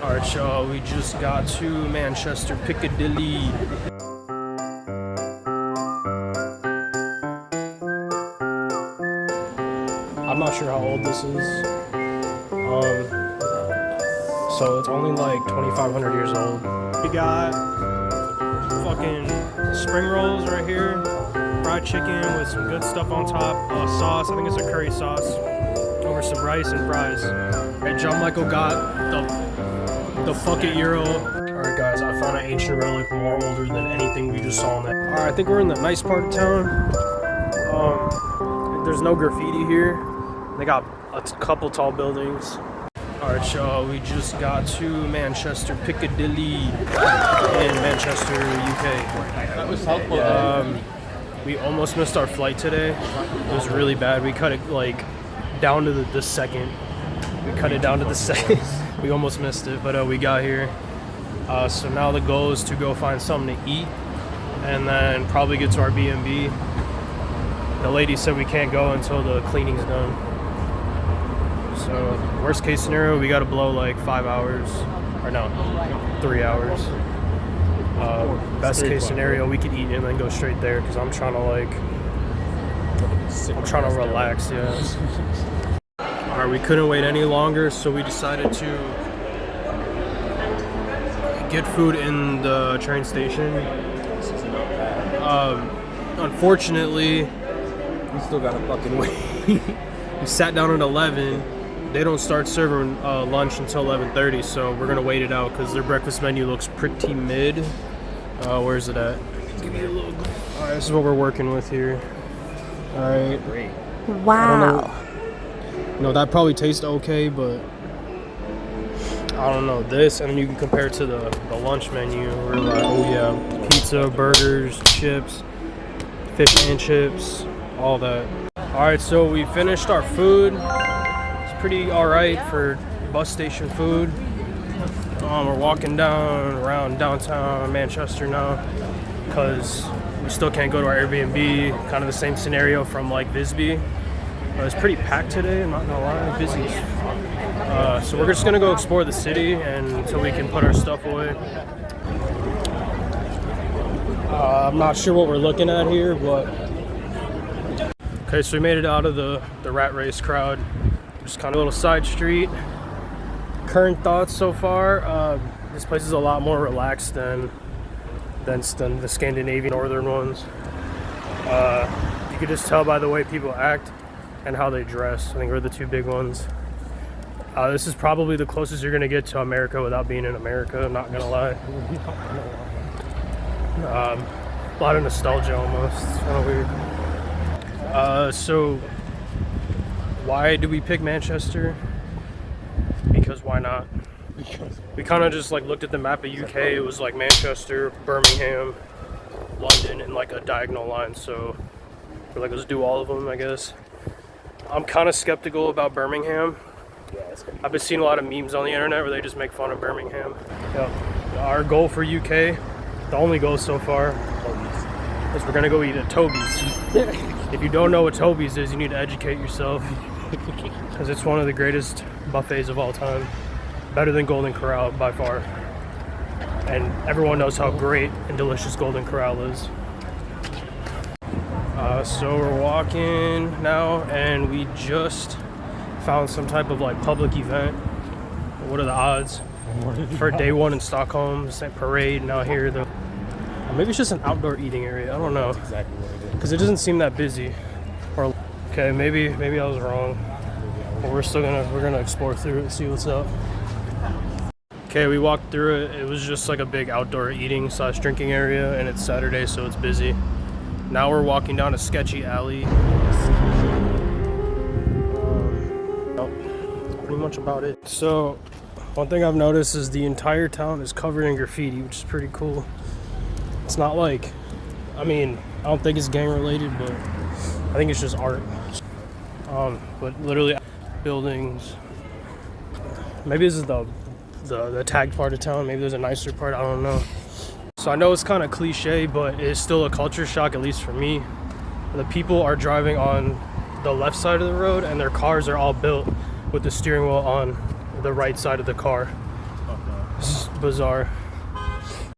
Alright, y'all, we just got to Manchester Piccadilly. I'm not sure how old this is. So it's only like 2,500 years old. We got fucking spring rolls right here, fried chicken with some good stuff on top, sauce, I think it's a curry sauce, over some rice and fries. And John Michael got the fuck it Euro. Alright guys, I found an ancient relic more older than anything we just saw in that. Alright, I think we're in the nice part of town. There's no graffiti here. They got a couple tall buildings. Alright y'all, we just got to Manchester Piccadilly in Manchester, UK. That was helpful. We almost missed our flight today. It was really bad. We cut it like down to the second. We cut it down to the second. We almost missed it, but we got here. So now the goal is to go find something to eat and then probably get to our B&B. The lady said we can't go until the cleaning's done. So worst case scenario, we gotta blow like 5 hours, or no, 3 hours. Best case scenario, we could eat and then go straight there because I'm trying to relax, yeah. Alright, we couldn't wait any longer, so we decided to get food in the train station. Unfortunately, We still gotta fucking wait. we sat down at 11. They don't start serving lunch until 11:30, so we're gonna wait it out because their breakfast menu looks pretty mid. Where's it at? Give me a little. All right, this is what we're working with here. All right. Great. Wow. No, that probably tastes okay, but I don't know this. And then you can compare it to the lunch menu. We're like, oh yeah, pizza, burgers, chips, fish and chips, all that. All right, so we finished our food. Pretty all right for bus station food. We're walking around downtown Manchester now because we still can't go to our Airbnb. Kind of the same scenario from like Visby. It's pretty packed today, I'm not gonna lie, busy. So we're just gonna go explore the city and until we can put our stuff away. I'm not sure what we're looking at here, but okay, so we made it out of the rat race crowd. Just kind of a little side street. Current thoughts so far, this place is a lot more relaxed than the Scandinavian northern ones. You could just tell by the way people act and how they dress. I think we're the two big ones. This is probably the closest you're gonna get to America without being in America, I'm not gonna lie. A lot of nostalgia almost, it's kind of weird. So why do we pick Manchester? Because why not? We kind of just like looked at the map of UK. It was like Manchester, Birmingham, London, and like a diagonal line. So we're like, let's do all of them, I guess. I'm kind of skeptical about Birmingham. I've been seeing a lot of memes on the internet where they just make fun of Birmingham. Yeah. Our goal for UK, the only goal so far, is we're gonna go eat at Toby's. If you don't know what Toby's is, you need to educate yourself because it's one of the greatest buffets of all time. Better than Golden Corral by far. And everyone knows how great and delicious Golden Corral is. So we're walking now and we just found some type of like public event. What are the odds? For day one in Stockholm, it's like parade now here. Maybe it's just an outdoor eating area. I don't know. That's exactly what it is. Because it doesn't seem that busy. Or okay, maybe I was wrong. But we're gonna explore through it and see what's up. Okay, we walked through it. It was just like a big outdoor eating / drinking area, and it's Saturday, so it's busy. Now we're walking down a sketchy alley. That's pretty much about it. So, one thing I've noticed is the entire town is covered in graffiti, which is pretty cool. It's not like, I mean, I don't think it's gang related, but I think it's just art. But literally buildings. Maybe this is the tagged part of town. Maybe there's a nicer part, I don't know. So I know it's kind of cliche, but it's still a culture shock, at least for me. The people are driving on the left side of the road and their cars are all built with the steering wheel on the right side of the car. bizarre.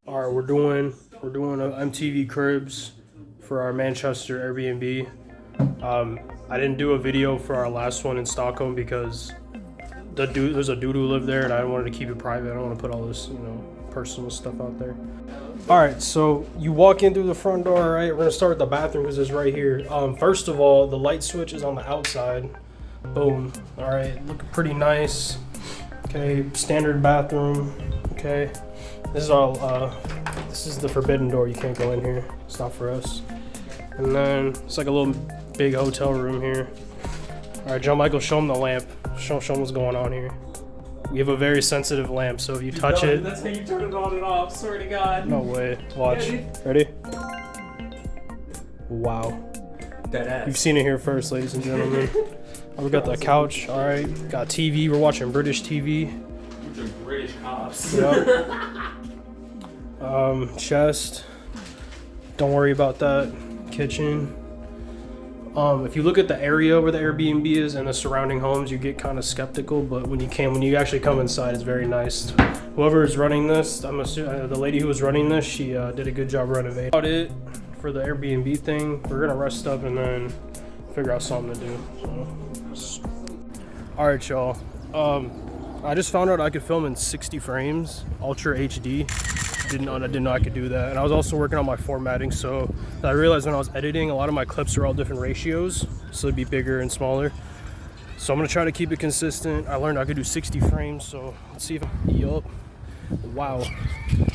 All right, we're doing a MTV Cribs for our Manchester Airbnb. I didn't do a video for our last one in Stockholm because there's a dude who lived there, and I wanted to keep it private. I don't want to put all this, personal stuff out there. All right, so you walk in through the front door, right? We're gonna start with the bathroom because it's right here. First of all, the light switch is on the outside. Boom. All right, looking pretty nice. Okay, standard bathroom. Okay, this is all. This is the forbidden door. You can't go in here. It's not for us. And then it's like a little big hotel room here. All right, John Michael, show him the lamp. Show him what's going on here. We have a very sensitive lamp, so if you touch it... That's how you turn it on and off, swear to God. No way. Watch. Ready? Wow. Deadass. You've seen it here first, ladies and gentlemen. We got the couch, alright. Got TV. We're watching British TV. Which are British cops. Yep. Chest. Don't worry about that. Kitchen. If you look at the area where the Airbnb is and the surrounding homes, you get kind of skeptical, but when you actually come inside, it's very nice. Whoever is running this, I'm assuming the lady who was running this, she did a good job renovating. About it for the Airbnb thing. We're gonna rest up and then figure out something to do. So. All right, y'all. I just found out I could film in 60 frames, Ultra HD. I didn't know I could do that. And I was also working on my formatting, so I realized when I was editing, a lot of my clips are all different ratios, so it'd be bigger and smaller. So I'm gonna try to keep it consistent. I learned I could do 60 frames, so let's see if yup. Wow.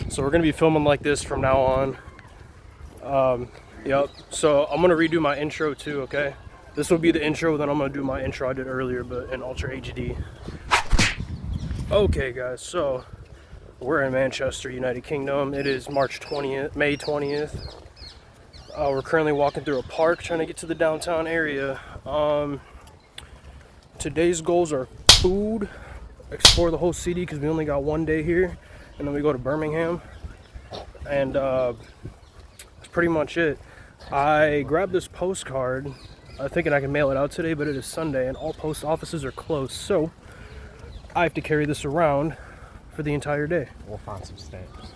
So we're gonna be filming like this from now on. Yep. So I'm gonna redo my intro too, okay? This will be the intro, then I'm gonna do my intro I did earlier, but in Ultra HD. Okay, guys, so we're in Manchester, United Kingdom. It is May 20th. We're currently walking through a park trying to get to the downtown area. Today's goals are food, explore the whole city because we only got one day here, and then we go to Birmingham. And that's pretty much it. I grabbed this postcard thinking I can mail it out today, but it is Sunday and all post offices are closed, so I have to carry this around for the entire day. We'll find some stamps.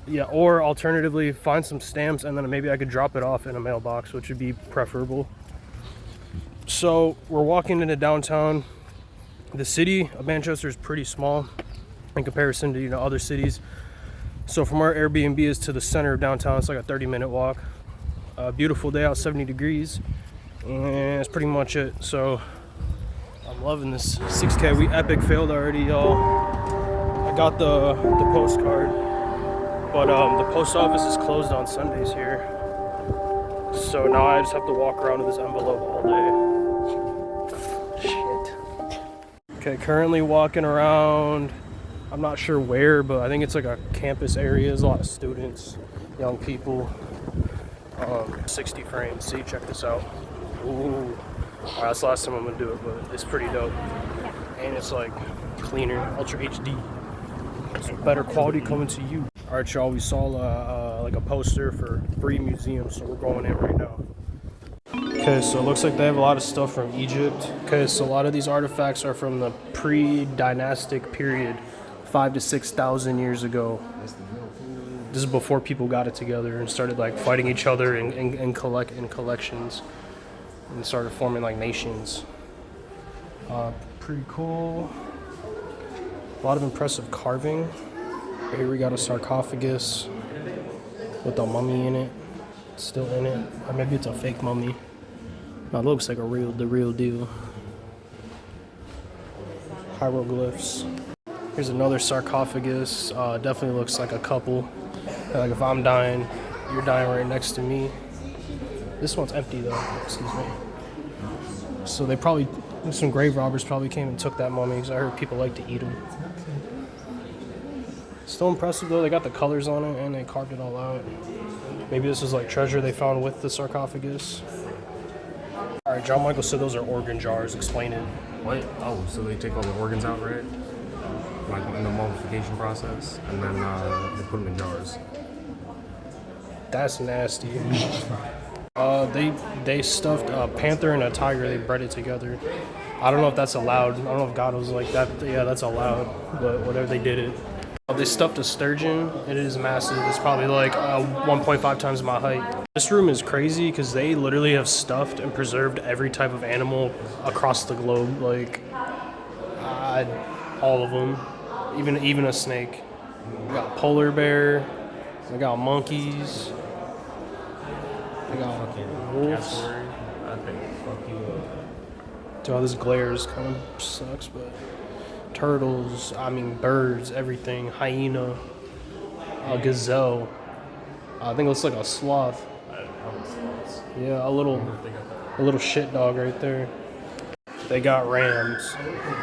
Yeah, or alternatively find some stamps and then maybe I could drop it off in a mailbox, which would be preferable. So we're walking into downtown. The city of Manchester is pretty small in comparison to other cities. So from where Airbnb is to the center of downtown, it's like a 30-minute walk. Beautiful day out, 70 degrees, and that's pretty much it. So I'm loving this 6K. We epic failed already, y'all. I got the postcard, but the post office is closed on Sundays here. So now I just have to walk around with this envelope all day. Shit. Okay, currently walking around. I'm not sure where, but I think it's like a campus area. There's a lot of students, young people. 60 frames. See, check this out. Ooh. Alright, that's the last time I'm gonna do it, but it's pretty dope. And it's like cleaner, Ultra HD. So better quality coming to you. Alright, y'all, we saw like a poster for Free Museum, so we're going in right now. Okay, so it looks like they have a lot of stuff from Egypt. Okay, so a lot of these artifacts are from the pre-dynastic period, 5,000 to 6,000 years ago. This is before people got it together and started like fighting each other in collections and started forming like nations. Pretty cool. A lot of impressive carving. Here we got a sarcophagus with a mummy in it. It's still in it. Or maybe it's a fake mummy. No, it looks like the real deal. Hieroglyphs. Here's another sarcophagus. Definitely looks like a couple. Like if I'm dying, you're dying right next to me. This one's empty though, excuse me. So they probably, some grave robbers probably came and took that mummy because I heard people like to eat them. Still impressive though, they got the colors on it and they carved it all out. Maybe this is like treasure they found with the sarcophagus. Alright, John Michael said those are organ jars. Explain it. What? Oh, so they take all the organs out, right? Like in the mummification process, and then they put them in jars. That's nasty. They stuffed a panther and a tiger. They bred it together. I don't know if that's allowed. I don't know if God was like that. Yeah, that's allowed. But whatever, they did it. They stuffed a sturgeon. It is massive. It's probably like 1.5 times my height. This room is crazy because they literally have stuffed and preserved every type of animal across the globe. Like, all of them. Even a snake. We got polar bear. We got monkeys. We got wolves. I think fuck you up. Dude, this glares kind of sucks, but turtles, birds, everything, hyena, a gazelle. I think it looks like a sloth. Yeah, a little shit dog right there. They got rams,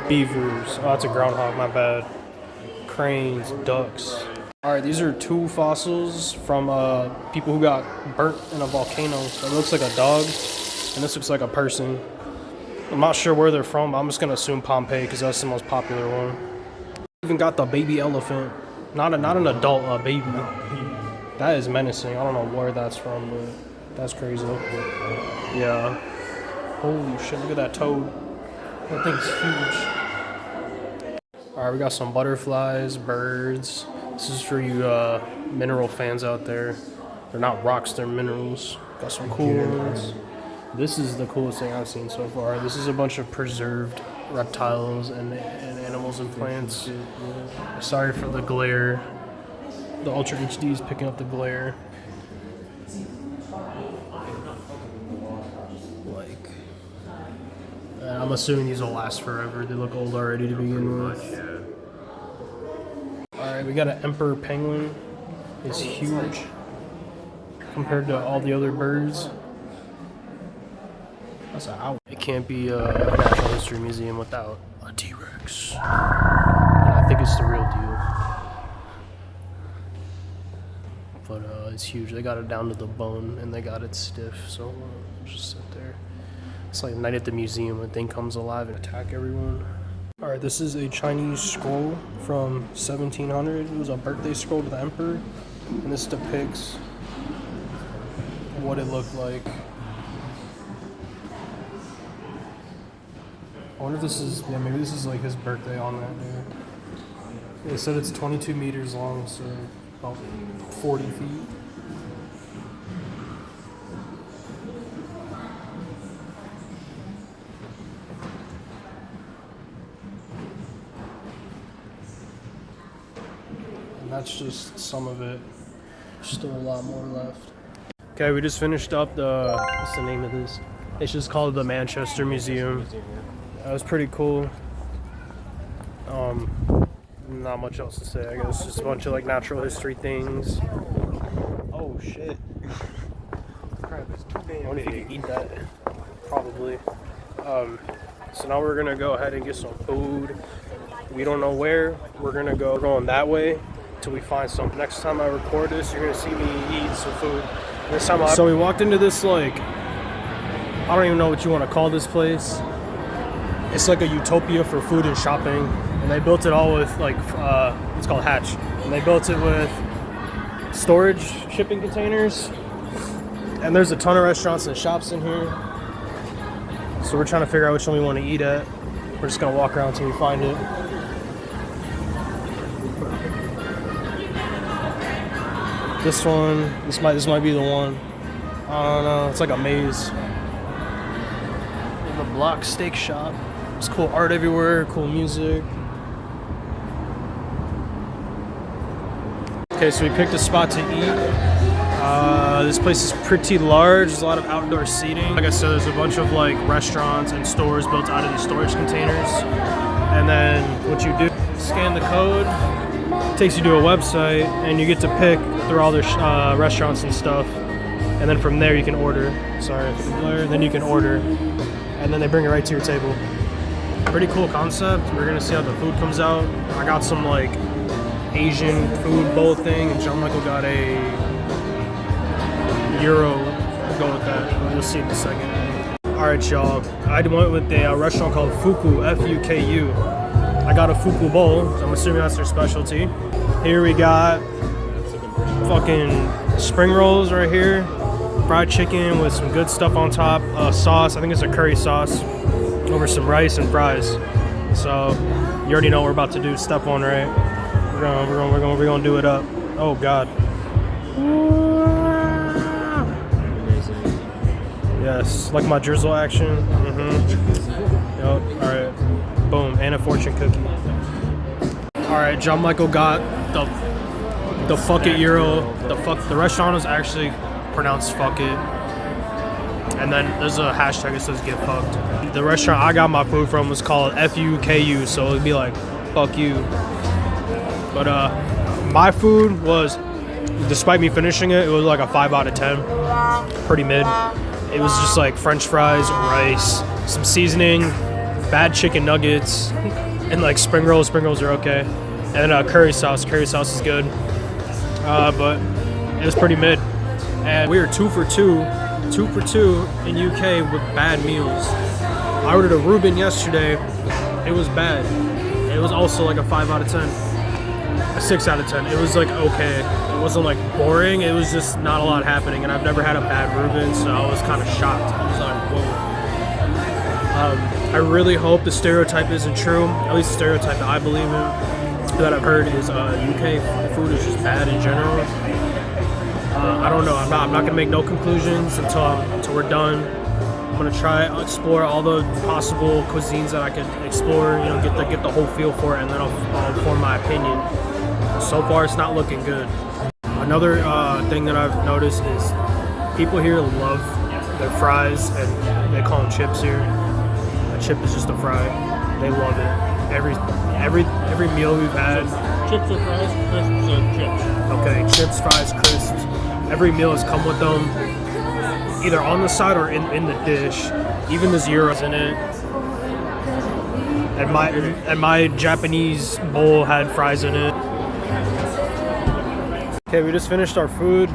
beavers. Oh, that's a groundhog, my bad. Cranes, ducks. All right, these are 2 fossils from people who got burnt in a volcano. That looks like a dog, and this looks like a person. I'm not sure where they're from, but I'm just gonna assume Pompeii because that's the most popular one. Even got the baby elephant. Not an adult, a baby. That is menacing. I don't know where that's from, but that's crazy. Yeah. Holy shit, look at that toad. That thing's huge. Alright, we got some butterflies, birds. This is for you mineral fans out there. They're not rocks, they're minerals. Got some cool ones. This is the coolest thing I've seen so far. This is a bunch of preserved reptiles and animals and plants. Sorry for the glare. The Ultra HD is picking up the glare. Like, I'm assuming these will last forever. They look old already to begin with. Alright, we got an emperor penguin. It's huge compared to all the other birds. That's an owl. It can't be a Natural History Museum without a T-Rex. And I think it's the real deal. But it's huge. They got it down to the bone and they got it stiff. So just sit there. It's like Night at the Museum. A thing comes alive and attack everyone. All right, this is a Chinese scroll from 1700. It was a birthday scroll to the emperor, and this depicts what it looked like. I wonder if this is, maybe this is like his birthday on that day. They said it's 22 meters long, so about 40 feet. And that's just some of it. Still a lot more left. Okay, we just finished up what's the name of this? It's just called the Manchester Museum. That was pretty cool. Not much else to say, I guess. Just a bunch of like natural history things. Oh shit. Crap, it's too damn. I wonder if you can eat that. Probably. So now we're gonna go ahead and get some food. We don't know where. We're going that way till we find something. Next time I record this, you're gonna see me eat some food. This time so we walked into this like, I don't even know what you want to call this place. It's like a utopia for food and shopping, and they built it all with like it's called Hatch, and they built it with storage shipping containers, and there's a ton of restaurants and shops in here. So we're trying to figure out which one we want to eat at. We're just gonna walk around until we find it. This one, this might be the one. I don't know. It's like a maze. The Block Steak Shop. There's cool art everywhere, cool music. Okay, so we picked a spot to eat. This place is pretty large. There's a lot of outdoor seating. Like I said, there's a bunch of like restaurants and stores built out of these storage containers. And then what you do, scan the code, takes you to a website, and you get to pick through all their restaurants and stuff. And then from there you can order. Sorry for the glare. Then you can order, and then they bring it right to your table. Pretty cool concept. We're gonna see how the food comes out. I got some like Asian food bowl thing, and John Michael got a Euro. We'll go with that. We'll see in a second. All right, y'all. I went with a restaurant called Fuku, F-U-K-U. I got a Fuku bowl, so I'm assuming that's their specialty. Here we got fucking spring rolls right here. Fried chicken with some good stuff on top. Sauce, I think it's a curry sauce, over some rice and fries. So you already know what we're about to do. Step one, right? We're gonna do it up. Oh God. Yes, like my drizzle action. Yup. All right. Boom. And a fortune cookie. All right. John Michael got the fuck it euro. The restaurant is actually pronounced fuck it. And then there's a hashtag that says get fucked. The restaurant I got my food from was called FUKU, so it'd be like fuck you. But my food was, despite me finishing it, it was like a 5 out of 10. Pretty mid. It was just like French fries, rice, some seasoning, bad chicken nuggets, and like spring rolls. Spring rolls are okay. And curry sauce. Curry sauce is good. But it was pretty mid. And we were 2 for 2 in UK with bad meals. I ordered a Reuben yesterday. It was bad. It was also like a 5 out of 10. A 6 out of 10. It was like okay. It wasn't like boring. It was just not a lot happening. And I've never had a bad Reuben, so I was kind of shocked. I was like, whoa. I really hope the stereotype isn't true. At least the stereotype that I believe in, that I've heard, is UK food is just bad in general. I don't know. I'm not gonna make no conclusions until we're done. I'm gonna try explore all the possible cuisines that I could explore. You know, get the whole feel for it, and then I'll form my opinion. So far, it's not looking good. Another thing that I've noticed is people here love their fries, and they call them chips here. A chip is just a fry. They love it. Every meal we've had. Chips or fries, crisps or chips. Okay, chips, fries, crisps. Every meal has come with them, either on the side or in the dish. Even the zero's in it. And my Japanese bowl had fries in it. Okay, we just finished our food,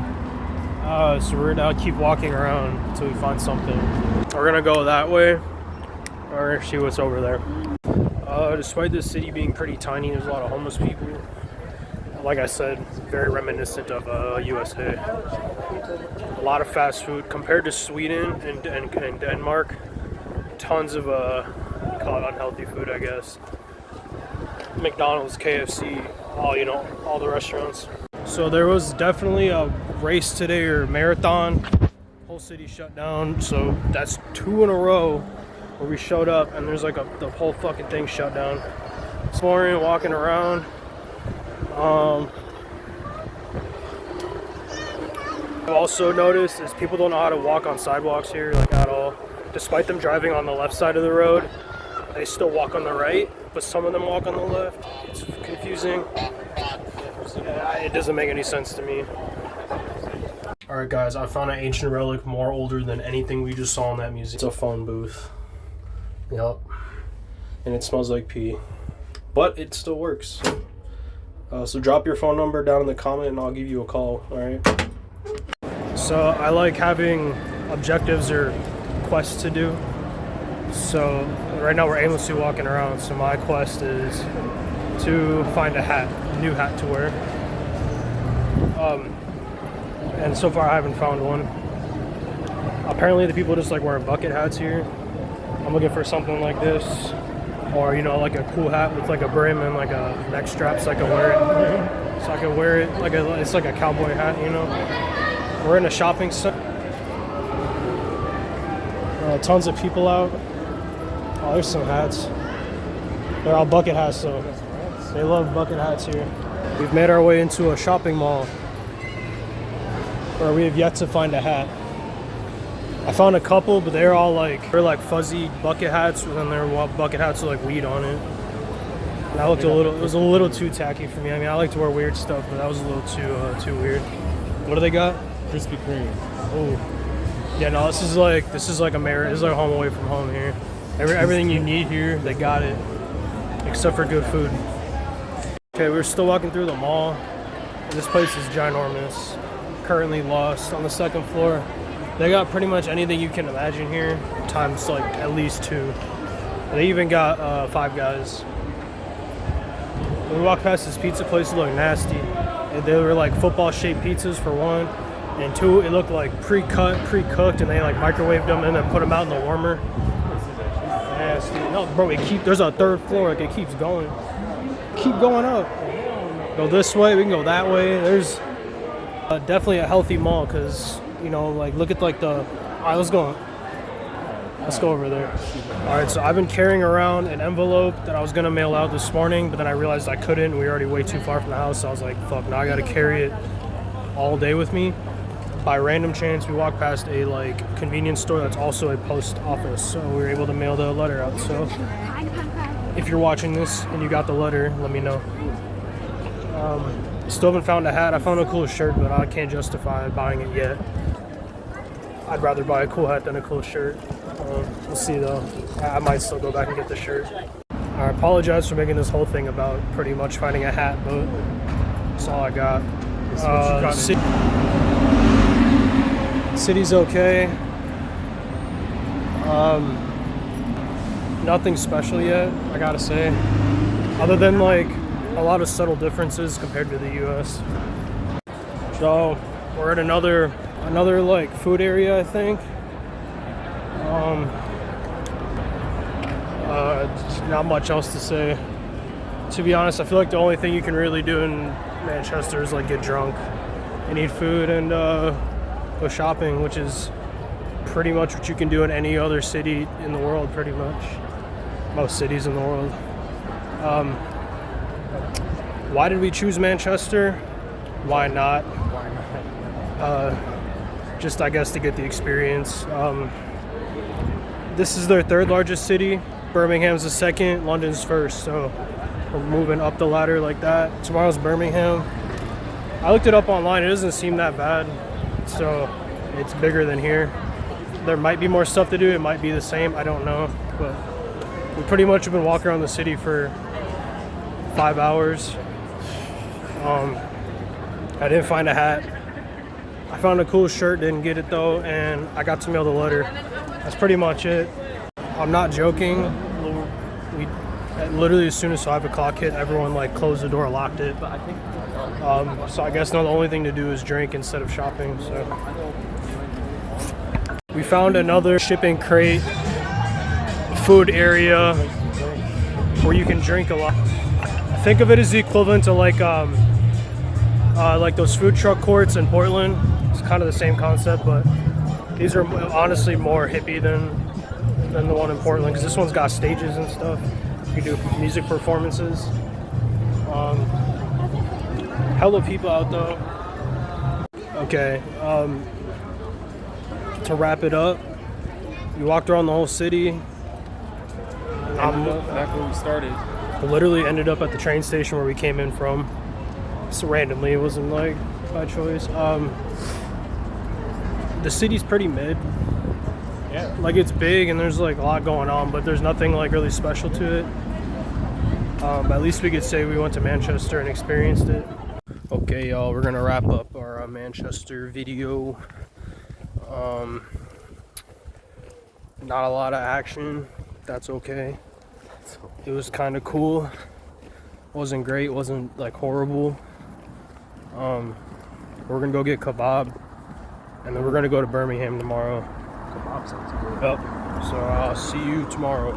so we're gonna keep walking around until we find something. We're gonna go that way, or we're gonna see what's over there. Despite this city being pretty tiny, there's a lot of homeless people. Like I said, very reminiscent of USA. A lot of fast food compared to Sweden and Denmark. Tons of call it unhealthy food, I guess. McDonald's, KFC, all the restaurants. So there was definitely a race today, or marathon. Whole city shut down. So that's 2 in a row where we showed up and there's like the whole fucking thing shut down. This morning, walking around. I've also noticed is people don't know how to walk on sidewalks here, like at all. Despite them driving on the left side of the road, they still walk on the right, but some of them walk on the left. It's confusing. It doesn't make any sense to me. Alright guys, I found an ancient relic more older than anything we just saw in that museum. It's a phone booth. Yup. And it smells like pee. But it still works. So drop your phone number down in the comment and I'll give you a call, alright? So I like having objectives or quests to do. So right now we're aimlessly walking around, so my quest is to find a hat, a new hat to wear. And so far I haven't found one. Apparently the people just like wearing bucket hats here. I'm looking for something like this. Or, like a cool hat with like a brim and like a neck strap so I can wear it. So I can wear it like it's like a cowboy hat, We're in a shopping center. Tons of people out. Oh, there's some hats. They're all bucket hats, so they love bucket hats here. We've made our way into a shopping mall where we have yet to find a hat. I found a couple, but they're like fuzzy bucket hats, and then they're bucket hats with like weed on it. And that looked it was a little too tacky for me. I mean, I like to wear weird stuff, but that was a little too weird. What do they got? Krispy Kreme. Oh, yeah, no, this is like America. This is like home away from home here. Everything you need here, they got it, except for good food. Okay, we're still walking through the mall. This place is ginormous. Currently lost on the second floor. They got pretty much anything you can imagine here, times like at least 2. They even got 5 Guys. When we walked past this pizza place, it looked nasty. And they were like football-shaped pizzas for 1, and 2, it looked like pre-cooked, and they like microwaved them and then put them out in the warmer. Nasty. No, bro, there's a 3rd floor, like it keeps going. Keep going up. go this way, we can go that way. There's definitely a healthy mall because, you know, like look at like the, all right, let's go over there. All right, so I've been carrying around an envelope that I was gonna mail out this morning, but then I realized I couldn't. We were already way too far from the house, so I was like, fuck, now I gotta carry it all day with me. By random chance, we walked past a like convenience store that's also a post office, so we were able to mail the letter out. So if you're watching this and you got the letter, let me know. Still haven't found a hat. I found a cool shirt, but I can't justify buying it yet. I'd rather buy a cool hat than a cool shirt. We'll see though. I might still go back and get the shirt. I apologize for making this whole thing about pretty much finding a hat, but that's all I got. City's okay. Nothing special yet, I gotta say. Other than like a lot of subtle differences compared to the US. So we're at another like food area, I think. Not much else to say. To be honest, I feel like the only thing you can really do in Manchester is like get drunk and eat food and go shopping, which is pretty much what you can do in any other city in the world, pretty much. Most cities in the world. Why did we choose Manchester? Why not? Just I guess to get the experience. This is their third largest city. Birmingham's the second, London's first, so we're moving up the ladder like that. Tomorrow's Birmingham. I looked it up online, it doesn't seem that bad, so it's bigger than here. There might be more stuff to do, it might be the same, I don't know, but we pretty much have been walking around the city for 5 hours. I didn't find a hat. I found a cool shirt, didn't get it though, and I got to mail the letter. That's pretty much it. I'm not joking. We literally as soon as 5 o'clock hit, everyone like closed the door, locked it. So I guess now the only thing to do is drink instead of shopping. So we found another shipping crate food area where you can drink a lot. Think of it as the equivalent to like those food truck courts in Portland. It's kind of the same concept, but these are honestly more hippie than the one in Portland, because this one's got stages and stuff. You can do music performances. Hella people out though. Okay, to wrap it up, we walked around the whole city. Back where we started. Literally ended up at the train station where we came in from. So randomly, it wasn't like by choice. The city's pretty mid. Yeah. Like it's big and there's like a lot going on, but there's nothing like really special to it. At least we could say we went to Manchester and experienced it. Okay, y'all, we're gonna wrap up our Manchester video. Not a lot of action. That's okay. It was kind of cool. Wasn't great. Wasn't like horrible. We're gonna go get kebab, and then we're gonna go to Birmingham tomorrow. Kebab sounds good. Yep. So I'll see you tomorrow.